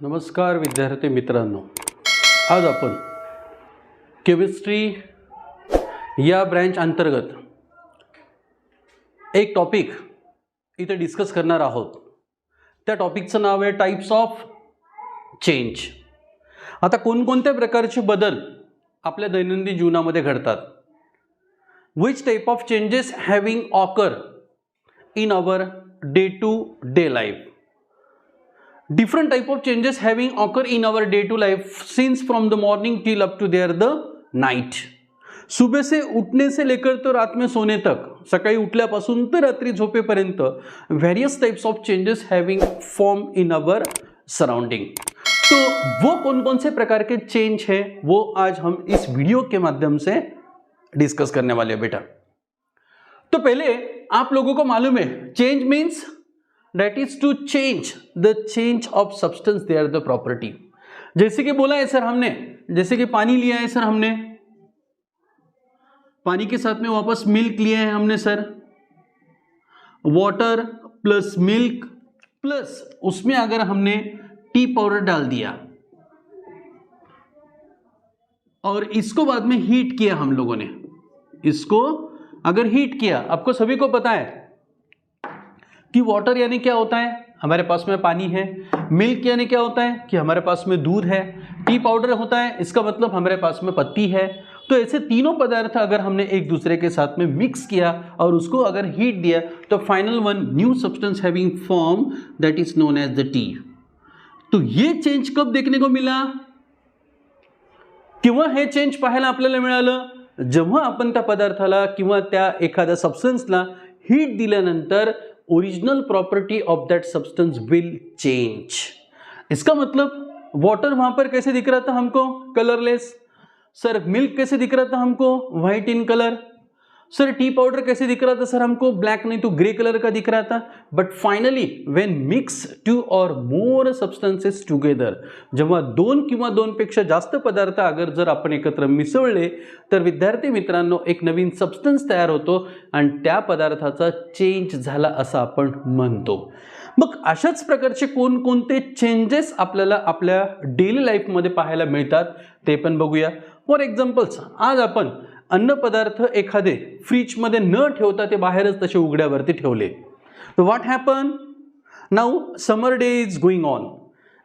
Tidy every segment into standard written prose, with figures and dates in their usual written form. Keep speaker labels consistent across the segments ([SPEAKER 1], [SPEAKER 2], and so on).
[SPEAKER 1] नमस्कार विद्यार्थी मित्रांनो, आज आपण केमिस्ट्री या ब्रँच अंतर्गत एक टॉपिक इथे डिस्कस करणार आहोत. त्या टॉपिकचं नाव आहे टाइप्स ऑफ चेंज. आता कोणकोणत्या प्रकारचे बदल आपल्या दैनंदिन जीवनामध्ये घडतात. Which type of changes having occur in our day to day life. Different type of changes having occur in our day to life since from the morning till up to there the night. सुबह से उठने से लेकर तो रात में सोने तक, सकाळी उठल्यापासून तर रात्री झोपेपर्यंत various types of changes having form in our surrounding. तो वो कौन कौन से प्रकार के चेंज है वो आज हम इस वीडियो के माध्यम से डिस्कस करने वाले हैं बेटा. तो पहले आप लोगों को मालूम है change means that is to change the change of substance, they are the property. जैसे कि बोला है सर हमने, जैसे कि पानी लिया है सर हमने, पानी के साथ में वापस मिल्क लिया है हमने sir, water plus milk plus उसमें अगर हमने टी पाउडर डाल दिया और इसको बाद में हीट किया हम लोगों ने, इसको अगर हीट किया, आपको सभी को पता है कि वाटर यानी क्या होता है, हमारे पास में पानी है. मिल्क यानी क्या होता है कि हमारे पास में दूध है. टी पाउडर होता है, इसका मतलब हमारे पास में पत्ती है. तो ऐसे तीनों पदार्थ अगर हमने एक दूसरे के साथ में मिक्स किया और उसको अगर हीट दिया तो final one new substance having form that is known as the T. तो ये चेंज कब देखने को मिला, किंवा हे चेंज पाहायला आपल्याला मिळालं जेव्हा आपण त्या पदार्थाला किंवा त्या एखाद्या सबस्टन्सला हीट दिल्यानंतर original property of that substance will change. इसका मतलब वाटर वहां पर कैसे दिख रहा था हमको, कलरलेस. सर मिल्क कैसे दिख रहा था हमको, white in colour. Sir T powder कैसे दिख रहा था सर हमको, ब्लैक नहीं तो ग्रे कलर का दिख रहा था. But finally when mix two or more substances together, जेव्हा दोन किंवा दोनपेक्षा जास्त पदार्थ अगर जर आपण एकत्र मिसळले तर विद्यार्थी मित्रांनो एक नवीन सबस्टन्स तयार होतो आणि त्या पदार्थाचा चेंज झाला असं आपण म्हणतो. मग अशाच प्रकारचे कोणकोणते चेंजेस आपल्याला आपल्या डेली लाईफमध्ये पाहायला मिळतात ते पण बघूया. फॉर एक्झाम्पल्स, आज आपण अन्नपदार्थ एखादे फ्रीजमध्ये न ठेवता ते बाहेरच तसे उघड्यावरती ठेवले. तो what happen now, summer day is going on.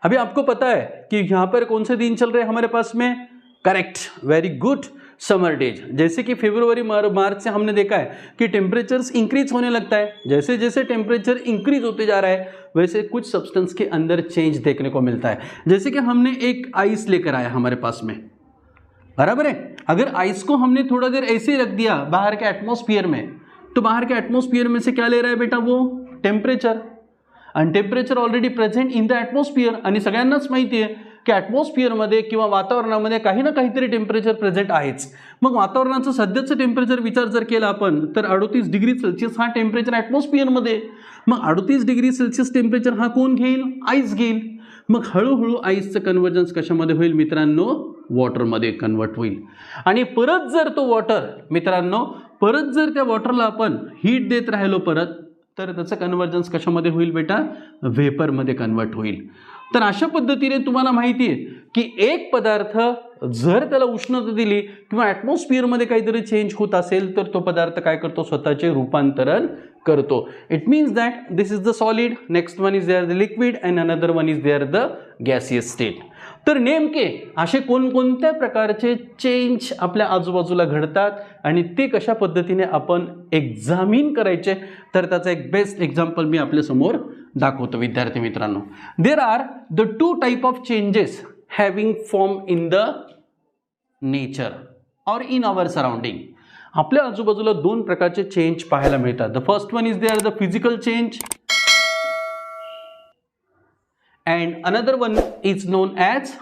[SPEAKER 1] अभी आपको पता है कि यहाँ पर कौन से दिन चल रहे हैं हमारे पास में, correct, very good, summer days. जैसे कि फरवरी मार्च से हमने देखा है कि टेम्परेचर्स इंक्रीज होने लगता है. जैसे जैसे टेम्परेचर इंक्रीज होते जा रहा है वैसे कुछ सब्सटेंस के अंदर चेंज देखने को मिलता है. जैसे कि हमने एक आइस लेकर आया हमारे पास में, बराबर है. अगर आइस को हमने थोड़ा देर ऐसे रख दिया बाहर के एटमॉस्फेयर में, तो बाहर के एटमॉस्फेयर में से क्या ले रहा है बेटा, वो टेम्परेचर. आणि temperature already present in the atmosphere. आणि सगळ्यांनाच माहिती आहे की ॲटमॉस्फिअरमध्ये किंवा वातावरणामध्ये काही ना काहीतरी टेम्परेचर प्रेझेंट आहेच. मग वातावरणाचं सध्याचं टेम्परेचर विचार जर केला आपण तर 38 डिग्री सेल्सिअस हा टेम्परेचर ॲटमॉस्फिअरमध्ये. मग 38 डिग्री सेल्सिअस टेम्परेचर हा कोण घेईल, आईस घेईल. मग हळूहळू आईसचं कन्व्हर्जन्स कशामध्ये होईल मित्रांनो, वॉटरमध्ये कन्वर्ट होईल. आणि परत जर तो वॉटर मित्रांनो, परत जर त्या वॉटरला आपण हीट देत राहिलो परत, तर त्याचं कन्व्हर्जन्स कशामध्ये होईल बेटा, व्हेपरमध्ये कन्वर्ट होईल. तर अशा पद्धतीने तुम्हाला माहिती आहे की एक पदार्थ जर त्याला उष्णता दिली किंवा ॲटमॉस्फिअरमध्ये काहीतरी चेंज होत असेल तर तो पदार्थ काय करतो, स्वतःचे रूपांतरण करतो. It means that this is the solid, next one is there the liquid and another one is there the gaseous state. तर नेमके असे कोणकोणत्या प्रकारचे चेंज आपल्या आजूबाजूला घडतात आणि ते कशा पद्धतीने आपण एक्झामिन करायचे, तर त्याचं एक बेस्ट एक्झाम्पल मी आपल्यासमोर दाखवतो विद्यार्थी मित्रांनो. There are the two type of changes having form in the nature और इन आवर सराउंडिंग. आपल्या आजूबाजूला दोन प्रकारचे चेंज पाहायला मिळतात. The first one is there the physical change and another one is known as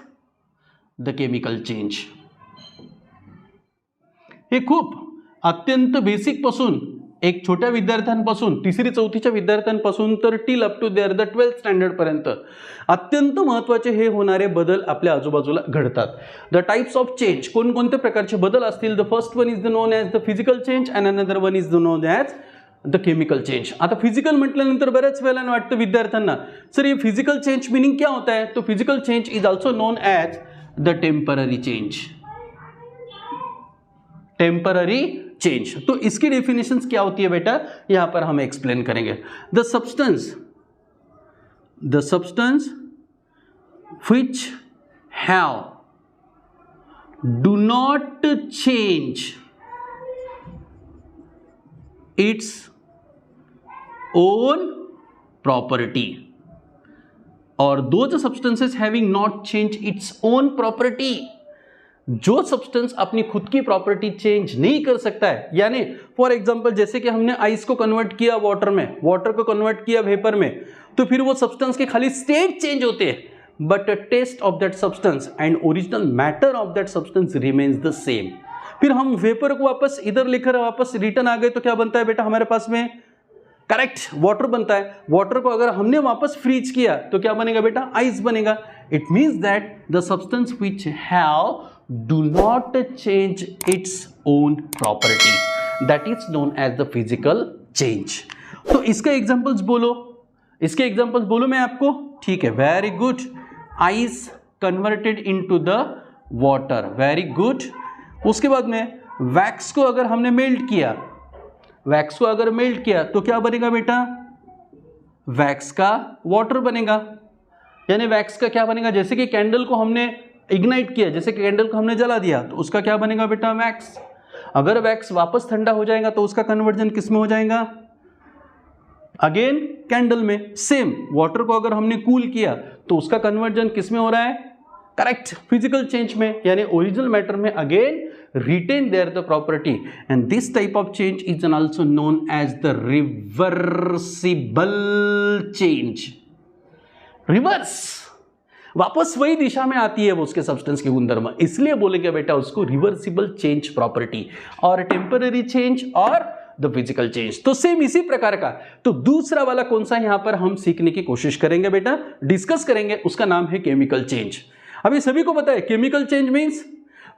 [SPEAKER 1] the chemical change. हे खूप अत्यंत बेसिक पासून एक छोट्या विद्यार्थ्यांपासून तिसरी चौथीच्या विद्यार्थ्यांपासून तर till up to there the 12th standard पर्यंत अत्यंत महत्त्वाचे हे होणारे बदल आपल्या आजूबाजूला घडतात. द टाइप्स ऑफ चेंज, कोणकोणत्या प्रकारचे बदल असतील. The first one is the known as the physical change and another one is the known as the chemical change. आता फिजिकल म्हटल्यानंतर बऱ्याच वेळेला वाटतं विद्यार्थ्यांना सर ये फिजिकल चेंज मीनिंग क्या होता है. तो physical change is also known as the temporary change. Temporary change. तो इसकी डेफिनेशंस क्या होती है बेटा, यहां पर हम एक्सप्लेन करेंगे. The substance which have do not change its own property or those substances having not changed its own property. जो सब्सटेंस अपनी खुद की प्रॉपर्टी चेंज नहीं कर सकता है, यानी फॉर एग्जांपल जैसे कि हमने आइस को कन्वर्ट किया वाटर में, वाटर को कन्वर्ट किया वेपर में, तो फिर वो सब्सटेंस के खाली स्टेट चेंज होते हैं, but taste of that substance and original matter of that substance remains the same. फिर हम वेपर को वापस इधर लेकर वापस रिटर्न आ गए तो क्या बनता है बेटा हमारे पास में, करेक्ट, वाटर बनता है. वाटर को अगर हमने वापस फ्रीज किया तो क्या बनेगा बेटा, आइस बनेगा. It means that the substance which have do not change its own property, that is known as the physical change. तो इसके एग्जांपल्स बोलो, इसके एग्जांपल्स बोलो मैं आपको. ठीक है, very good. Ice converted into the water, very good. उसके बाद में वैक्स को अगर हमने मेल्ट किया, वैक्स को अगर मेल्ट किया तो क्या बनेगा बेटा, वैक्स का वाटर बनेगा. यानी वैक्स का क्या बनेगा, जैसे कि कैंडल को हमने इग्नाइट किया, जैसे कि कैंडल को हमने जला दिया तो उसका क्या बनेगा बेटा, वैक्स. अगर वैक्स वापस ठंडा हो जाएगा तो उसका कन्वर्जन किस में हो जाएगा, अगेन कैंडल में. सेम वाटर को अगर हमने कूल किया तो उसका कन्वर्जन किस में हो रहा है, करेक्ट, फिजिकल चेंज में, यानी ओरिजिनल मैटर में again retain there the property. And this type of change is also known as the reversible change. Reverse, वापस वही दिशा में आती है वो उसके सब्सटेंस के गुणधर्म, इसलिए बोलेंगे बेटा उसको रिवर्सिबल चेंज प्रॉपर्टी, और टेम्पररी चेंज और द फिजिकल चेंज. तो सेम इसी प्रकार का. तो दूसरा वाला कौन सा यहां पर हम सीखने की कोशिश करेंगे बेटा, डिस्कस करेंगे, उसका नाम है केमिकल चेंज. अभी सभी को पता है chemical change means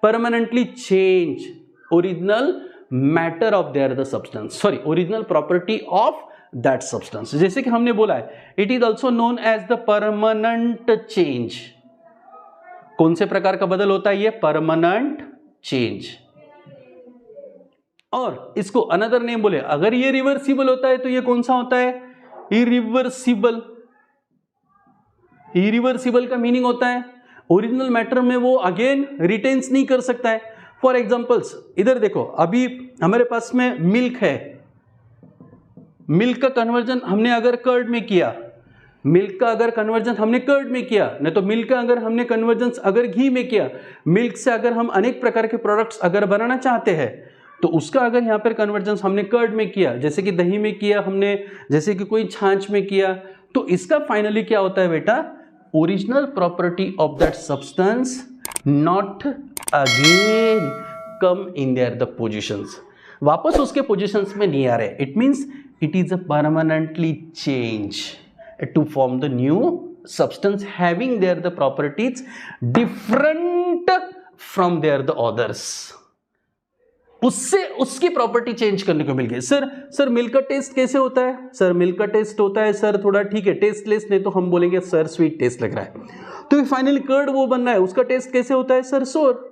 [SPEAKER 1] permanently change original matter of there the substance, sorry original property of that substance. जैसे कि हमने बोला है it is also known as the permanent change. कौन से प्रकार का बदल होता है ये, परमानेंट चेंज. और इसको अनदर नेम बोले, अगर ये रिवर्सिबल होता है तो ये कौन सा होता है, इरिवर्सिबल. इरिवर्सिबल का मीनिंग होता है ओरिजिनल मैटर में वो अगेन रिटेन्स नहीं कर सकता है. फॉर एग्जांपल्स इधर देखो, अभी हमारे पास में मिल्क है, मिल्क का कन्वर्जन हमने अगर कर्ड में किया, मिल्क का अगर कन्वर्जन हमने कर्ड में किया, नहीं तो मिल्क का अगर हमने कन्वर्जन अगर घी में किया, मिल्क से अगर हम अनेक प्रकार के प्रोडक्ट्स अगर बनाना चाहते हैं तो उसका अगर यहाँ पर कन्वर्जन हमने कर्ड में किया, जैसे कि दही में किया हमने, जैसे कि कोई छाछ में किया, तो इसका फाइनली क्या होता है बेटा, original property of that substance not again come in their the positions, वापस उसके पोजिशंस में नहीं आ रहे. It means it is a permanently change to form the new substance having there the properties different from there the others. उससे उसकी property change करने को मिल गई. सर मिल्क का टेस्ट कैसे होता है, सर मिल्क का टेस्ट होता है सर थोड़ा ठीक है टेस्टलेस, नहीं तो हम बोलेंगे सर स्वीट टेस्ट लग रहा है. तो फाइनली कर्ड वो बन रहा है, उसका टेस्ट कैसे होता है, सर सोर.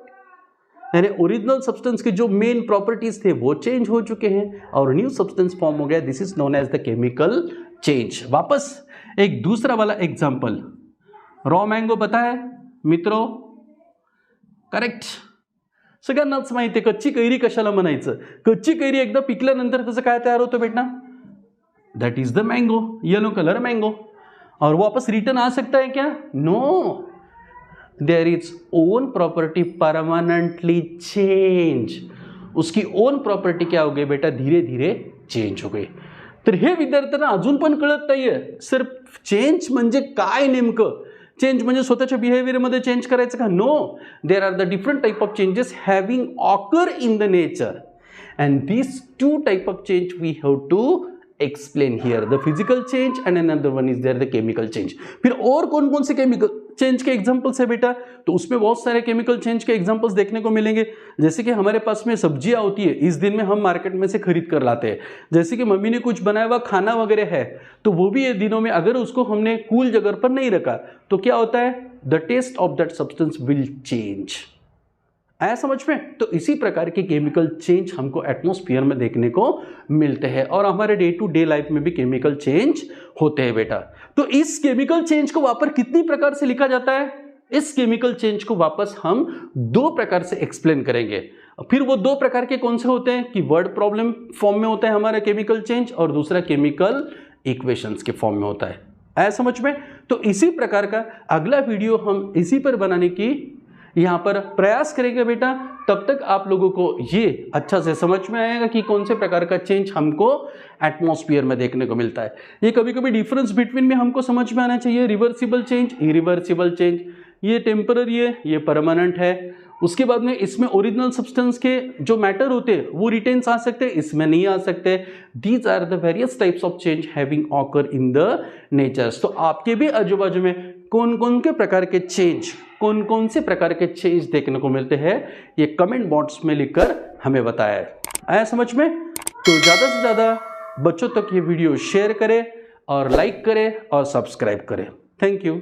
[SPEAKER 1] यानी ओरिजिनल सब्सटेंस के जो मेन प्रॉपर्टीज थे वो चेंज हो चुके हैं और न्यू सब्सटेंस फॉर्म हो गया. This is known as the chemical change. वापस एक दूसरा वाला एग्जांपल, रॉ मँगो पता है मित्रों, करेक्ट, सगळ्यांनाच माहिती आहे कच्ची कैरी कशाला म्हणायचं. कच्ची कैरी एकदा पिकल्यानंतर त्याचं काय तयार होतं बेटा, that is the mango, yellow colour mango. और वापस रिटर्न आ सकता है क्या, no, there is own property permanently change. उसकी ओन प्रॉपर्टी क्या हो गई बेटा, धीरे धीरे चेंज हो गई. तर हे विद्यार्थ्यांना अजून पण कळत नाहीये सर चेंज म्हणजे काय नेमकं. चेंज म्हणजे स्वतःच्या बिहेवियरमध्ये चेंज करायचं का, no, there are the different type of changes having occur in the nature and these two type of change we have to explain here, the physical change and another one is there the chemical change. फिर और कौन कौन से chemical change के examples है बेटा, तो उसमें बहुत सारे केमिकल चेंज के एग्जांपल्स देखने को मिलेंगे। जैसे कि हमारे पास में सब्जियां होती है, इस दिन में हम मार्केट में से खरीद कर लाते हैं। जैसे कि मम्मी ने कुछ बनाया हुआ खाना वगैरह है, तो वो भी ये दिनों में अगर उसको हमने कूल जगह पर नहीं रखा तो क्या होता है, the taste of that substance will change. आया समझ में? तो इसी प्रकार के केमिकल चेंज हमको एटमॉस्फेयर में देखने को मिलते हैं और हमारे डे टू डे लाइफ में भी केमिकल चेंज होते हैं बेटा। तो इस केमिकल चेंज को वापस कितनी प्रकार से लिखा जाता है? इस केमिकल चेंज को वापस हम 2 प्रकार से एक्सप्लेन करेंगे। फिर वो 2 प्रकार के कौन से होते हैं कि वर्ड प्रॉब्लम फॉर्म में होता है हमारा केमिकल चेंज, और दूसरा केमिकल इक्वेशंस के फॉर्म में होता है। आया समझ में? तो इसी प्रकार का अगला वीडियो हम इसी पर बनाने की यहां पर प्रयास करेंगे बेटा। तब तक आप लोगों को ये अच्छा से समझ में आएगा कि कौन से प्रकार का चेंज हमको एटमॉस्फेयर में देखने को मिलता है। ये कभी कभी डिफरेंस बिटवीन में हमको समझ में आना चाहिए, रिवर्सिबल चेंज, इरिवर्सिबल चेंज, ये टेम्पररी है, ये परमानेंट है। उसके बाद में इसमें ओरिजिनल सब्सटेंस के जो मैटर होते हैं वो रिटेन्स आ सकते हैं, इसमें नहीं आ सकते। These are the various types of change having occur in the natures. तो आपके भी आजू बाजू में कौन कौन के प्रकार के चेंज, कौन कौन से प्रकार के चेंज देखने को मिलते हैं, ये कमेंट बॉक्स में लिखकर हमें बताया। आया समझ में? तो ज़्यादा से ज़्यादा बच्चों तक ये वीडियो शेयर करें और लाइक करें और सब्सक्राइब करें। Thank you.